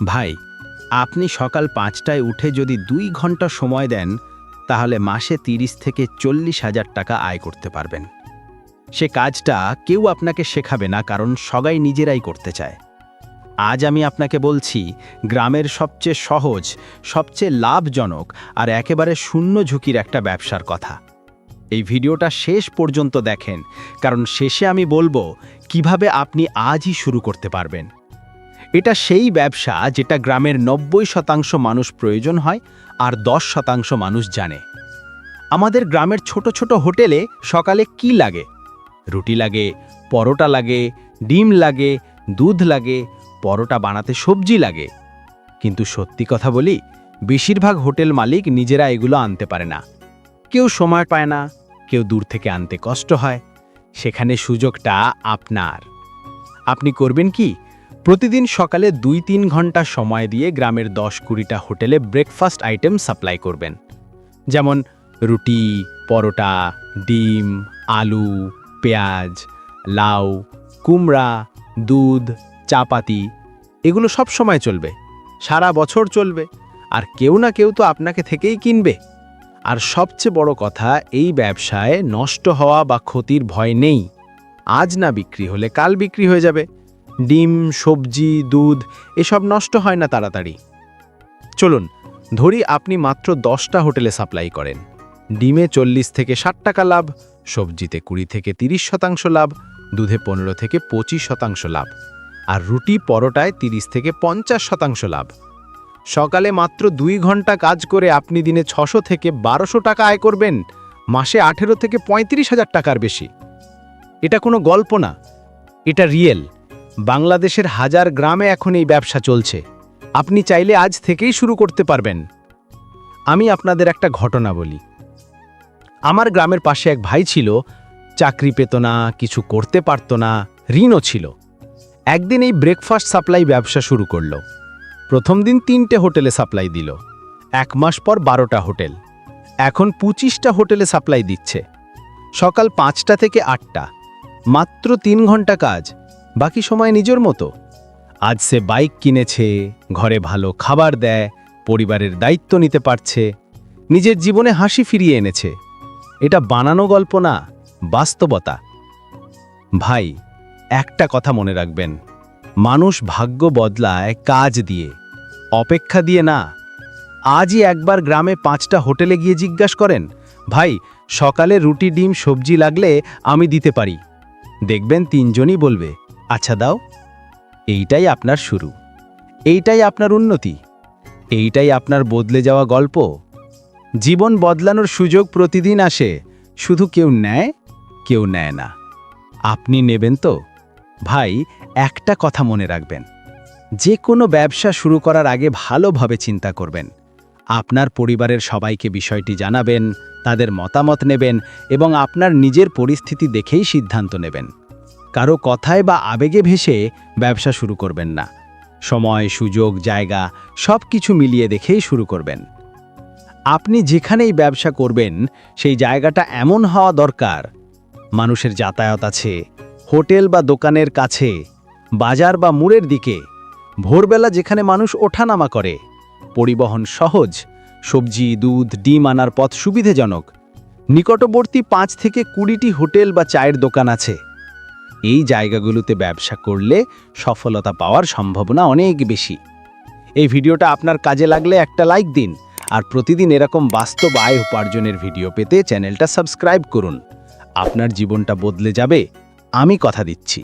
ভাই, আপনি সকাল ৫টায় উঠে যদি ২ ঘন্টা সময় দেন, তাহলে মাসে ৩০ থেকে ৪০,০০০ টাকা আয় করতে পারবেন। সে কাজটা কেউ আপনাকে শেখাবে না, কারণ সবাই নিজেরাই করতে চায়। আজ আমি আপনাকে বলছি গ্রামের সবচেয়ে সহজ, সবচেয়ে লাভজনক আর একেবারে শূন্য ঝুঁকির একটা ব্যবসার কথা। এই ভিডিওটা শেষ পর্যন্ত দেখেন, কারণ শেষে আমি বলবো কিভাবে আপনি আজই শুরু করতে পারবেন। এটা সেই ব্যবসা যেটা গ্রামের ৯০% মানুষ প্রয়োজন হয় আর ১০% মানুষ জানে। আমাদের গ্রামের ছোট ছোট হোটেলে সকালে কি লাগে? রুটি লাগে, পরোটা লাগে, ডিম লাগে, দুধ লাগে, পরোটা বানাতে সবজি লাগে। কিন্তু সত্যি কথা বলি, বেশিরভাগ হোটেল মালিক নিজেরা এগুলো আনতে পারে না। কেউ সময় পায় না, কেউ দূর থেকে আনতে কষ্ট হয়। সেখানে সুযোগটা আপনার। আপনি করবেন কি? প্রতিদিন সকালে ২-৩ ঘন্টা সময় দিয়ে গ্রামের ১০-২০টা হোটেলে ব্রেকফাস্ট আইটেম সাপ্লাই করবেন। যেমন রুটি, পরোটা, ডিম, আলু, পেঁয়াজ, লাউ, কুমড়া, দুধ, চাপাতি। এগুলো সব সময় চলবে, সারা বছর চলবে, আর কেউ না কেউ তো আপনাকে থেকেই কিনবে। আর সবচেয়ে বড় কথা, এই ব্যবসায় নষ্ট হওয়া বা ক্ষতির ভয় নেই। আজ না বিক্রি হলে কাল বিক্রি হয়ে যাবে। ডিম, সবজি, দুধ এসব নষ্ট হয় না তাড়াতাড়ি। চলুন ধরি আপনি মাত্র 10টা হোটেলে সাপ্লাই করেন। ডিমে 40 থেকে 60 টাকা লাভ, সবজিতে 20 থেকে 30% লাভ, দুধে 15 থেকে 25% লাভ, আর রুটি পরোটায় 30 থেকে 50% লাভ। সকালে মাত্র 2 ঘন্টা কাজ করে আপনি দিনে 600 থেকে 1200 টাকা আয় করবেন, মাসে 18 থেকে 35,000 টাকার বেশি। এটা কোনো গল্প না, এটা রিয়েল। বাংলাদেশের হাজার গ্রামে এখন এই ব্যবসা চলছে। আপনি চাইলে আজ থেকেই শুরু করতে পারবেন। আমি আপনাদের একটা ঘটনা বলি। আমার গ্রামের পাশে এক ভাই ছিল, চাকরি পেত না, কিছু করতে পারত না, ঋণও ছিল। একদিন এই ব্রেকফাস্ট সাপ্লাই ব্যবসা শুরু করলো। প্রথম দিন 3টে হোটেলে সাপ্লাই দিল, 1 মাস পর 12টা হোটেল, এখন 25টা হোটেলে সাপ্লাই দিচ্ছে। সকাল 5টা থেকে 8টা, মাত্র 3 ঘন্টা কাজ, বাকি সময় নিজের মতো। আজ সে বাইক কিনেছে, ঘরে ভালো খাবার দেয়, পরিবারের দায়িত্ব নিতে পারছে, নিজের জীবনে হাসি ফিরিয়ে এনেছে। এটা বানানো গল্প না, বাস্তবতা। ভাই, একটা কথা মনে রাখবেন, মানুষ ভাগ্য বদলায় কাজ দিয়ে, অপেক্ষা দিয়ে না। আজই একবার গ্রামে 5টা হোটেলে গিয়ে জিজ্ঞাসা করেন, ভাই সকালে রুটি, ডিম, সবজি লাগলে আমি দিতে পারি। দেখবেন 3 জনই বলবে, আচ্ছা দাও। এইটাই আপনার শুরু, এইটাই আপনার উন্নতি, এইটাই আপনার বদলে যাওয়া গল্প। জীবন বদলানোর সুযোগ প্রতিদিন আসে, শুধু কেউ নেয়, কেউ নেয় না। আপনি নেবেন তো? ভাই, একটা কথা মনে রাখবেন, যে কোনো ব্যবসা শুরু করার আগে ভালোভাবে চিন্তা করবেন। আপনার পরিবারের সবাইকে বিষয়টি জানাবেন, তাদের মতামত নেবেন এবং আপনার নিজের পরিস্থিতি দেখেই সিদ্ধান্ত নেবেন। কারো কথায় বা আবেগে ভেসে ব্যবসা শুরু করবেন না। সময়, সুযোগ, জায়গা সব কিছু মিলিয়ে দেখেই শুরু করবেন। আপনি যেখানেই ব্যবসা করবেন সেই জায়গাটা এমন হওয়া দরকার, মানুষের যাতায়াত আছে, হোটেল বা দোকানের কাছে, বাজার বা মোড়ের দিকে, ভোরবেলা যেখানে মানুষ ওঠানামা করে, পরিবহন সহজ, সবজি, দুধ, ডিম আনার পথ সুবিধাজনক, নিকটবর্তী 5 থেকে 20টি হোটেল বা চায়ের দোকান আছে। এই জায়গাগুলোতে ব্যবসা করলে সফলতা পাওয়ার সম্ভাবনা অনেক বেশি। এই ভিডিওটা আপনার কাজে লাগলে একটা লাইক দিন, আর প্রতিদিন এরকম বাস্তব আয় উপার্জনের ভিডিও পেতে চ্যানেলটা সাবস্ক্রাইব করুন। আপনার জীবনটা বদলে যাবে, আমি কথা দিচ্ছি।